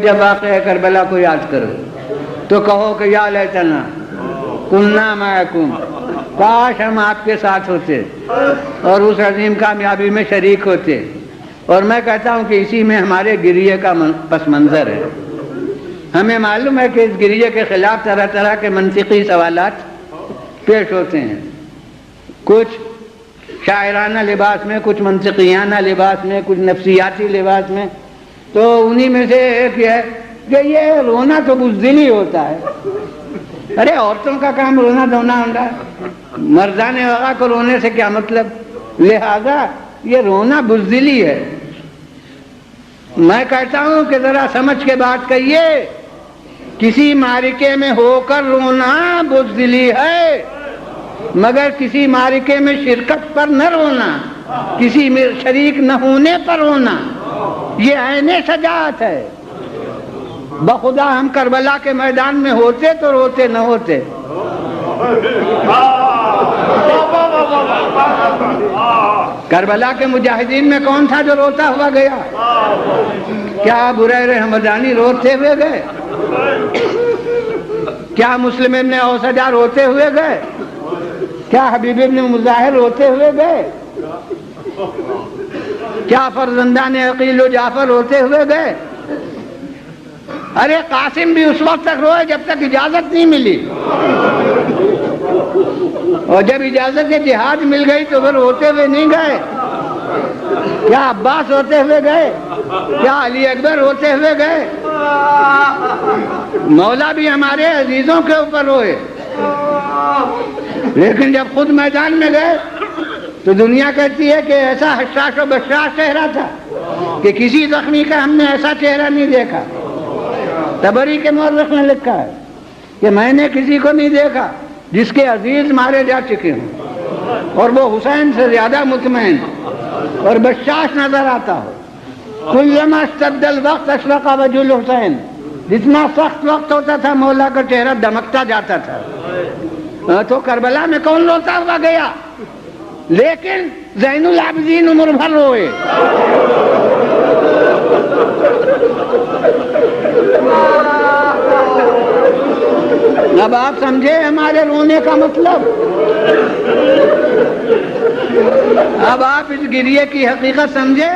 جب واقعہ کربلا کو یاد کرو تو کہو کہ یا لیتنا کننا معکم، کاش ہم آپ کے ساتھ ہوتے اور اس عظیم کامیابی میں شریک ہوتے۔ اور میں کہتا ہوں کہ اسی میں ہمارے گریے کا پس منظر ہے۔ ہمیں معلوم ہے کہ اس گریے کے خلاف طرح طرح کے منطقی سوالات پیش ہوتے ہیں، کچھ شاعرانہ لباس میں، کچھ منطقیانہ لباس میں، کچھ نفسیاتی لباس میں۔ تو انہی میں سے ایک یہ ہے کہ یہ رونا تو بزدلی ہوتا ہے۔ ارے عورتوں کا کام رونا دھونا ہوتا ہے، مردان وغیرہ کو رونے سے کیا مطلب؟ لہذا یہ رونا بزدلی ہے۔ میں کہتا ہوں کہ ذرا سمجھ کے بات کہیے، کسی معرکے میں ہو کر رونا بزدلی ہے، مگر کسی معرکے میں شرکت پر نہ رونا، کسی میں شریک نہ ہونے پر رونا، یہ عین شجاعت ہے۔ بخدا ہم کربلا کے میدان میں ہوتے تو روتے نہ ہوتے۔ کربلا کے مجاہدین میں کون تھا جو روتا ہوا گیا؟ کیا ابو ہریرہ ہمدانی روتے ہوئے گئے؟ کیا مسلم ابن اوسجہ روتے ہوئے گئے؟ کیا حبیب ابن مظاہر روتے ہوئے گئے؟ کیا فرزندان عقیل و جعفر روتے ہوئے گئے؟ ارے قاسم بھی اس وقت تک روئے جب تک اجازت نہیں ملی، اور جب اجازت جہاد مل گئی تو پھر روتے ہوئے نہیں گئے۔ کیا عباس روتے ہوئے گئے؟ کیا علی اکبر روتے ہوئے گئے؟ مولا بھی ہمارے عزیزوں کے اوپر روئے، لیکن جب خود میدان میں گئے تو دنیا کہتی ہے کہ ایسا حشاش و بشاش چہرہ تھا کہ کسی زخمی کا ہم نے ایسا چہرہ نہیں دیکھا۔ تبری کے مورخ نے لکھا ہے کہ میں نے کسی کو نہیں دیکھا جس کے عزیز مارے جا چکے ہوں اور وہ حسین سے زیادہ مطمئن اور بشاش نظر آتا ہو۔ کلما اشتد الوقت اشرق وجه الحسین، جتنا سخت وقت ہوتا تھا مولا کا چہرہ دمکتا جاتا تھا۔ تو کربلا میں کون روتا ہوا گیا؟ لیکن زین العابدین عمر بھر روئے۔ اب آپ سمجھے ہمارے رونے کا مطلب؟ اب آپ اس گریے کی حقیقت سمجھے؟